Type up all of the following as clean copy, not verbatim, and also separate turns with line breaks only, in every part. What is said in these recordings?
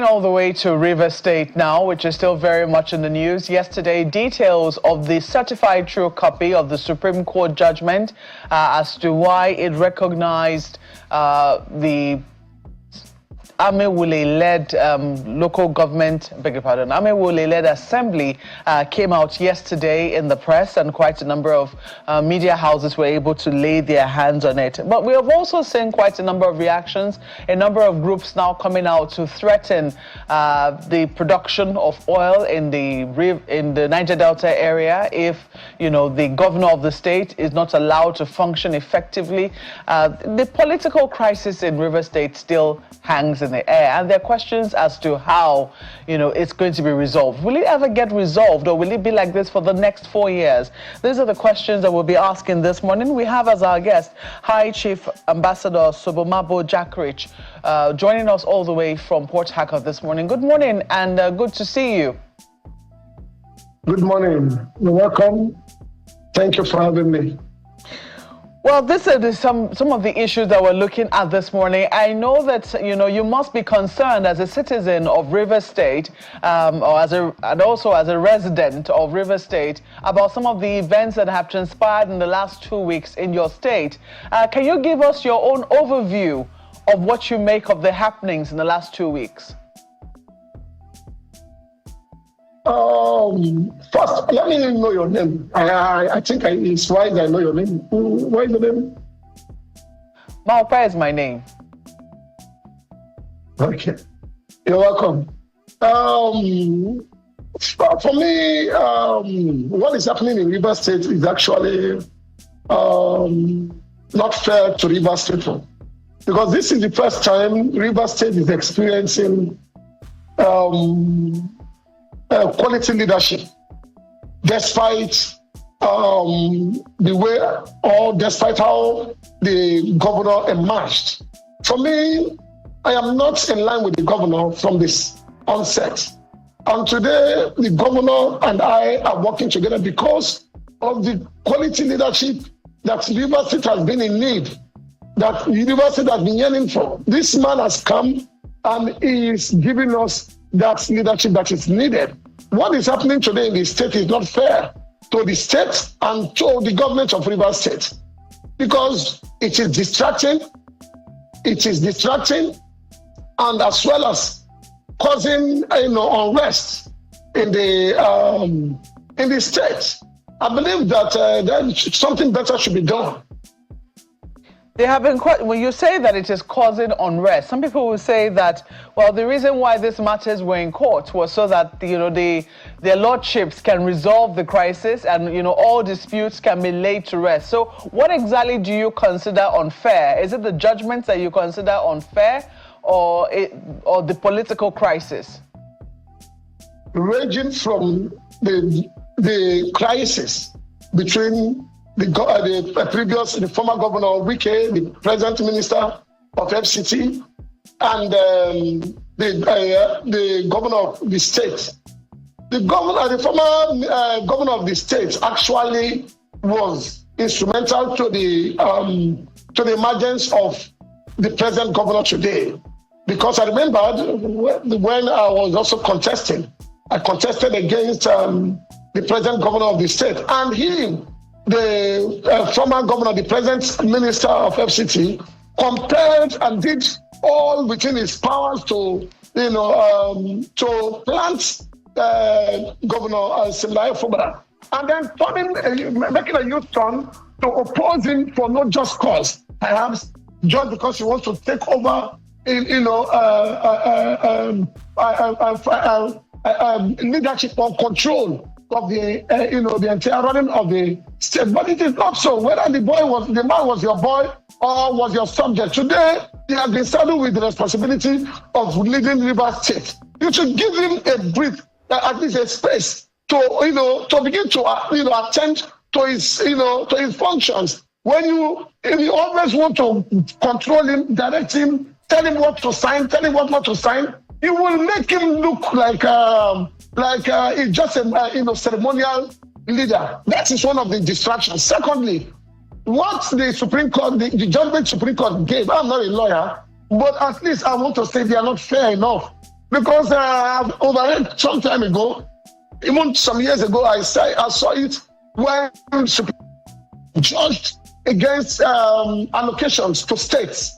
All the way to River State now, which is still very much in the news. Yesterday, details of the certified true copy of the Supreme Court judgment as to why it recognized the Amewule-led local government, Amewule-led assembly came out yesterday in the press, and quite a number of media houses were able to lay their hands on it. But we have also seen quite a number of reactions, a number of groups now coming out to threaten the production of oil in the Niger Delta area if, the governor of the state is not allowed to function effectively. The political crisis in River State still hangs in the air, and there are questions as to how it's going to be resolved. Will it ever get resolved, or will it be like this for the next 4 years? These are the questions that we'll be asking this morning. We have as our guest High Chief Ambassador Sobomabo Jackridge joining us all the way from Port Harcourt this morning. Good morning, and good to see you.
Good morning. You're welcome. Thank you for having me.
Well, this is some of the issues that we're looking at this morning. I know that you must be concerned as a citizen of River State, and also as a resident of River State, about some of the events that have transpired in the last 2 weeks in your state. Can you give us your own overview of what you make of the happenings in the last 2 weeks?
First, let me know your name. I think it's wise I know your name. What is your name?
Maopa is my name.
Okay. You're welcome. For me, what is happening in River State is actually not fair to River State, because this is the first time River State is experiencing quality leadership, despite the way, or despite how the governor emerged. For me, I am not in line with the governor from this onset. And today, the governor and I are working together because of the quality leadership that the River State has been in need, that the River State has been yearning for. This man has come and he is giving us that leadership that is needed. What is happening today in the state is not fair to the state and to the government of River State, because it is distracting, and as well as causing unrest in the state. I believe that something better should be done.
They have been when you say that it is causing unrest, some people will say that, well, the reason why these matters were in court was so that their lordships can resolve the crisis and all disputes can be laid to rest. So what exactly do you consider unfair? Is it the judgments that you consider unfair, or the political crisis?
Ranging from the crisis between the former governor Wike, the present minister of FCT, and the governor of the state. The former governor of the state actually was instrumental to the emergence of the present governor today. Because I remembered when I was also contesting, I contested against the present governor of the state, and he, the former governor, the present minister of FCT, compared and did all within his powers to plant Governor Fubara, and then making a U-turn to oppose him for no just cause, perhaps just because he wants to take over, leadership or control of the entire running of the state. But it is not so. Whether the man was your boy or was your subject, today he has been saddled with the responsibility of leading River State. You should give him a breath, at least a space to begin to attend to his functions. When you always want to control him, direct him, tell him what to sign, tell him what not to sign, you will make him look like he's just a ceremonial leader. That is one of the distractions. Secondly, what the Supreme Court, the judgment Supreme Court gave, I'm not a lawyer, but at least I want to say they are not fair enough. Because I've overheard some time ago, even some years ago, I saw it when Supreme judged against allocations to states,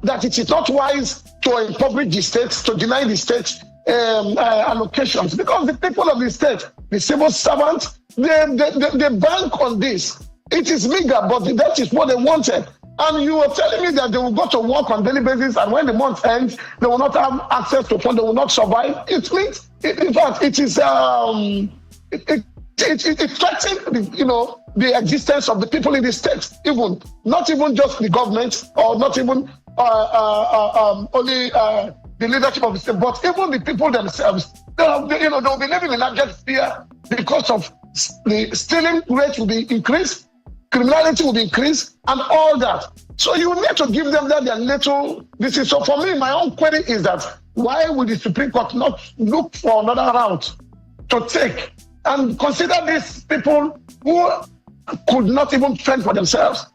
that it is not wise to impoverish the states, to deny the states allocations, because the people of the state, the civil servants, they bank on this. It is meager, but that is what they wanted. And you were telling me that they will go to work on daily basis, and when the month ends, they will not have access to funds, they will not survive. It means, in fact, it is it threatens, the existence of the people in the state, even not even just the government, or not even only the leadership of the state, but even the people themselves. They'll be living in abject fear because of the stealing rate will be increased, criminality will be increased, and all that. So you need to give them their little. This is so. For me, my own query is that why would the Supreme Court not look for another route to take and consider these people who could not even fend for themselves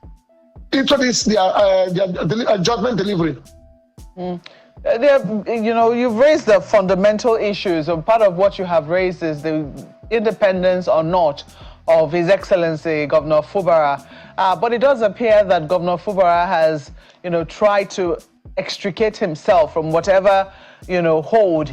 into this their judgment delivery?
You've raised the fundamental issues, and part of what you have raised is the independence or not of His Excellency Governor Fubara. But it does appear that Governor Fubara has, tried to extricate himself from whatever, hold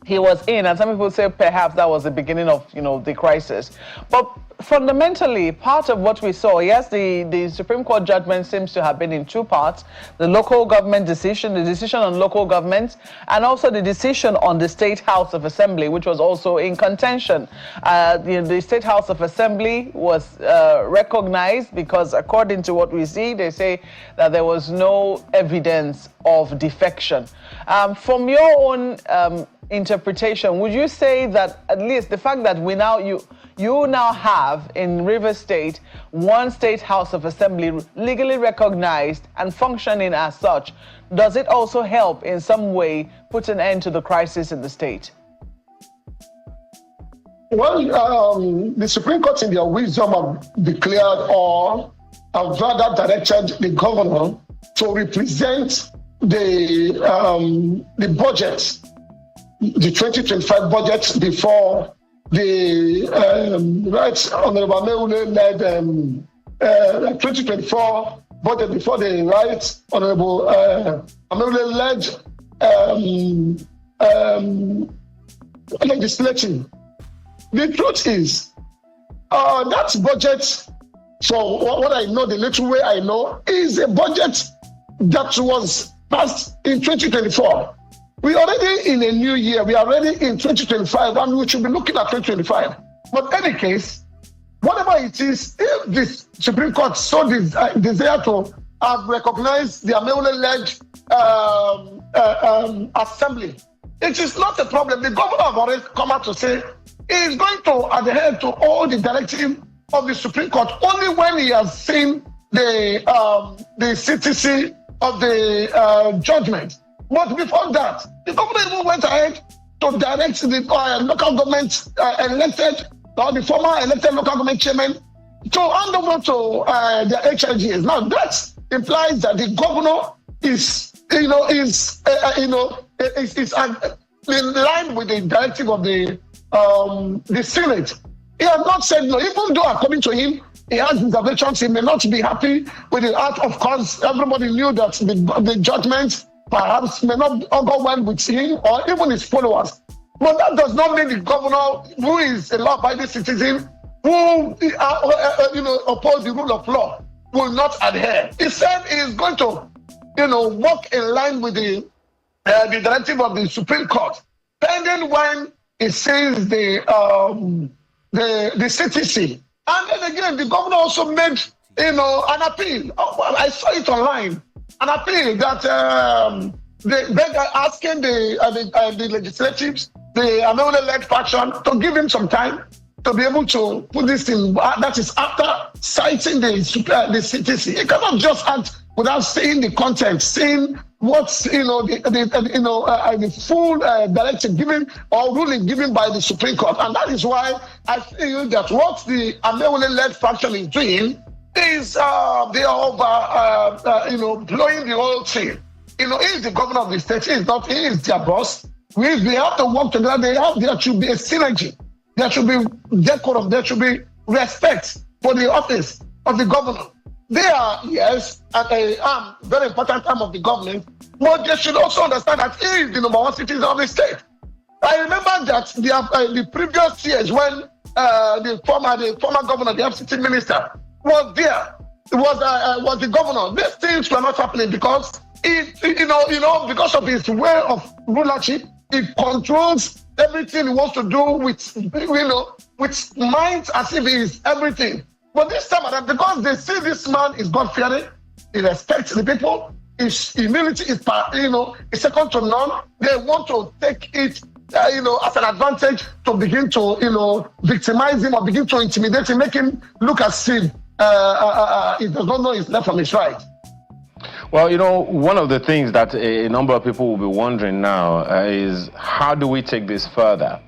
he was in. And some people say perhaps that was the beginning of, the crisis. But fundamentally, part of what we saw, yes, the Supreme Court judgment seems to have been in two parts: the local government decision, the decision on local government, and also the decision on the State House of Assembly, which was also in contention. The State House of Assembly was recognized because, according to what we see, they say that there was no evidence of defection. From your own interpretation, would you say that at least the fact that you now have in Rivers State one State House of Assembly legally recognized and functioning as such, does it also help in some way put an end to the crisis in the state?
Well, the Supreme Court in their wisdom have declared or have rather directed the governor to represent the budget, the 2025 budget, before the Right Honorable Ameule led 2024 budget, before the Right Honorable Ameule led legislature. The truth is, that budget, for what I know, the little way I know, is a budget that was passed in 2024. We are already in a new year. We are already in 2025, and we should be looking at 2025. But in any case, whatever it is, if the Supreme Court so desire to have recognized the Ameule-led assembly, it is not a problem. The governor have already come out to say he is going to adhere to all the directive of the Supreme Court only when he has seen the CTC of the judgment. But before that, the governor even went ahead to direct the local government elected, or the former elected local government chairman, to hand over to the HIGs. Now that implies that the governor is in line with the directive of the Senate. He has not said no, even though according to him, he has reservations. He may not be happy with the art. Of course, everybody knew that the judgment perhaps may not go well with him or even his followers. But that does not mean the governor, who is a law-abiding citizen, who oppose the rule of law, will not adhere. He said he is going to, work in line with the directive of the Supreme Court, pending when he sees the CTC. And then again, the governor also made, an appeal. I saw it online. An appeal that asking the legislatives, the Ameule-led faction, to give him some time to be able to put this in. That is after citing the CTC. He cannot just act without seeing the content, seeing what's the full directive given or ruling given by the Supreme Court. And that is why I feel that what the Ameule-led faction is doing is they are blowing the whole thing. He is the governor of the state. He is their boss. They have to work together. There should be a synergy. There should be decorum. There should be respect for the office of the governor. They are, yes, at a very important arm of the government, but they should also understand that he is the number one citizen of the state. I remember that the previous years when the former governor, the FCT minister, was there, was the governor. These things were not happening because because of his way of rulership. He controls everything he wants to do with mind as if he is everything. But this time around, because they see this man is God-fearing, he respects the people, his humility is second to none. They want to take it as an advantage to begin to victimize him or begin to intimidate him, make him look as if he does not know his left from his right.
Well, one of the things that a number of people will be wondering now is how do we take this further?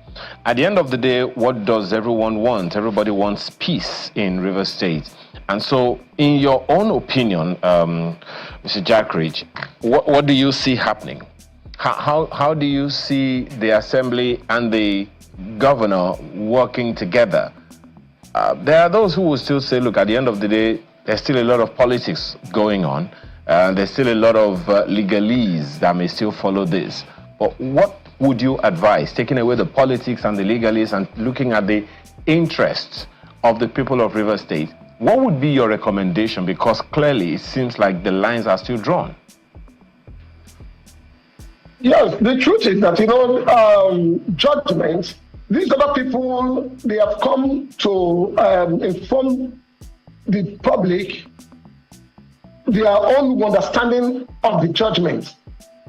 At the end of the day, what does everyone want? Everybody wants peace in Rivers State. And so, in your own opinion, Mr. Jackridge, what do you see happening? How do you see the Assembly and the governor working together? There are those who will still say, look, at the end of the day, there's still a lot of politics going on. There's still a lot of legalese that may still follow this. But what would you advise, taking away the politics and the legalese and looking at the interests of the people of Rivers State? What would be your recommendation? Because clearly it seems like the lines are still drawn.
Yes, the truth is that, judgment, these other people, they have come to inform the public their own understanding of the judgment.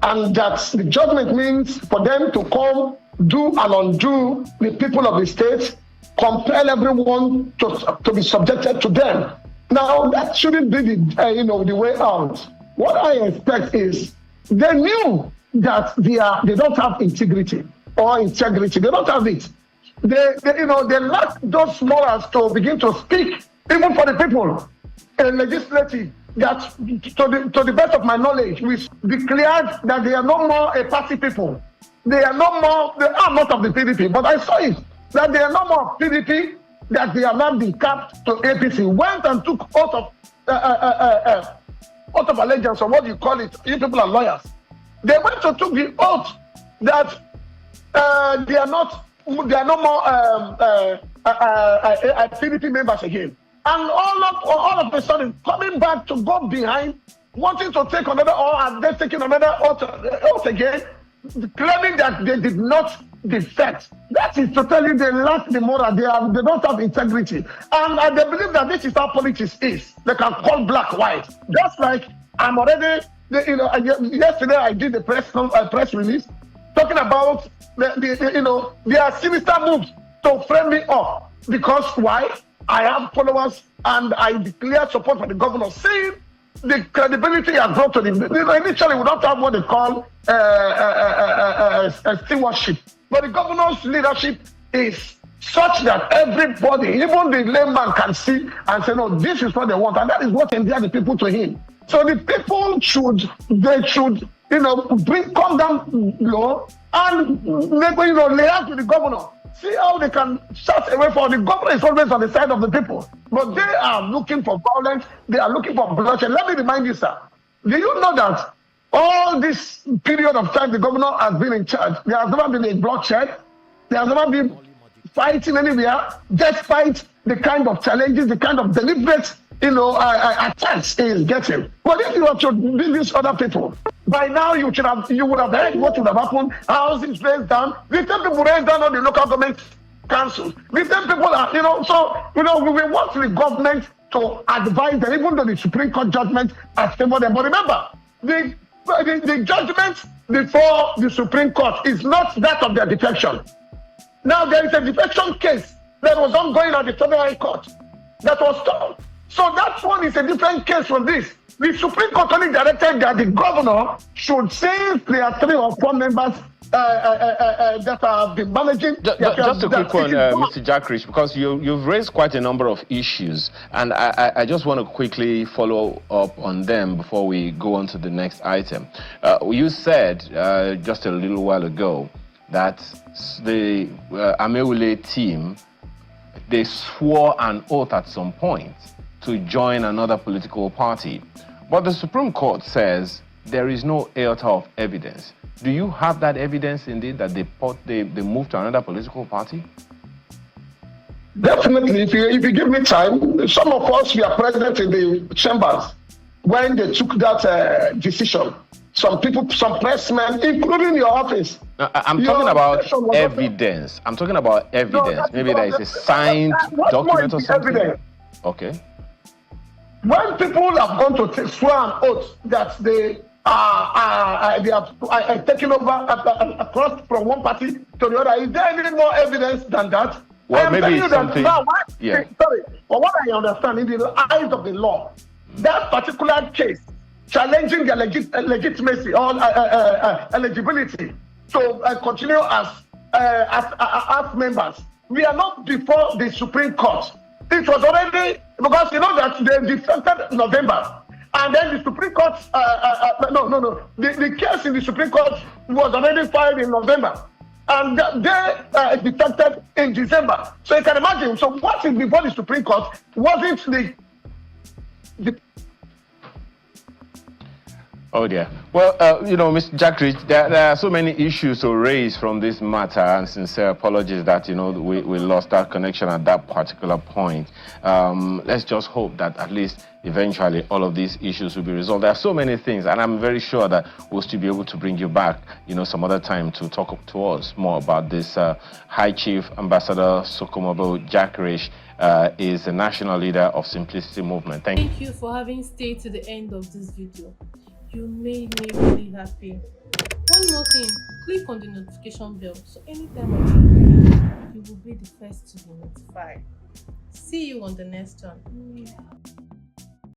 And that the judgment means for them to come, do and undo the people of the state, compel everyone to be subjected to them. Now, that shouldn't be the way out. What I expect is they knew that they don't have integrity or integrity. They don't have it. They lack those morals to begin to speak, even for the people. Legislative, that to the best of my knowledge, we declared that they are no more a party people. They are not of the PDP, but I saw it, that they are no more PDP, that they have not been capped to APC, went and took oath of allegiance, or what do you call it? You people are lawyers. They went to took the oath that they are no more PDP members again. And all of a sudden, coming back to go behind, wanting to take another, or are they taking another oath again, claiming that they did not defect. That is to tell you they lack the moral, they don't have integrity. And I believe that this is how politics is. They can call black white. Just like I'm already, yesterday I did the press release talking about their sinister moves to frame me up. Because why? I have followers and I declare support for the governor, saying the credibility has brought to them. Initially, we don't have what they call stewardship. But the governor's leadership is such that everybody, even the layman, can see and say, no, this is what they want. And that is what endears the people to him. So the people should come down low and lay out to the governor. See how they can shut away from the government is always on the side of the people. But they are looking for violence. They are looking for bloodshed. Let me remind you, sir. Do you know that all this period of time the governor has been in charge, there has never been a bloodshed. There has never been fighting anywhere, despite the kind of challenges, the kind of deliberate attacks he is getting. But if you were to do these other people, by now you would have heard what would have happened. Houses raised down. The same people raised down on the local government councils. The same people are, we want the government to advise them, even though the Supreme Court judgment has favored them. But remember, the judgment before the Supreme Court is not that of their defection. Now there is a defection case that was ongoing at the Federal High Court that was stopped. So that one is a different case from this. The Supreme Court only directed that the governor should, since there are 3 or 4 members that have been managing.
Just a quick one, Mr. Jackridge, because you've raised quite a number of issues, and I just want to quickly follow up on them before we go on to the next item. You said just a little while ago that the Amewule team, they swore an oath at some point to join another political party. But the Supreme Court says there is no iota of evidence. Do you have that evidence indeed that they moved to another political party?
Definitely, if you give me time, some of us were present in the chambers when they took that decision. Some people, some pressmen, including your office.
I'm talking about evidence. I'm talking about evidence. Maybe there is a signed document or something. Evidence? Okay.
When people have gone to swear an oath that they are taking over across from one party to the other, is there any more evidence than that?
Well, maybe something. Now,
yeah. Sorry, but what I understand in the eyes of the law, that particular case challenging their legitimacy or eligibility to continue as members, we are not before the Supreme Court. It was already, because you know that they defected November, and then the Supreme Court, the case in the Supreme Court was already filed in November, and they defected in December. So you can imagine, so what is before the Supreme Court wasn't the
Oh dear. Well, Mr. Jack Rich, there are so many issues to raise from this matter, and sincere apologies that, we lost that connection at that particular point. Let's just hope that at least eventually all of these issues will be resolved. There are so many things, and I'm very sure that we'll still be able to bring you back, some other time to talk to us more about this. High Chief Ambassador Sokomobo Jack Rich is the national leader of Simplicity Movement.
Thank you for having stayed to the end of this video. You made me really happy. One more thing, click on the notification bell so anytime I make a video, you will be the first to be notified. See you on the next one.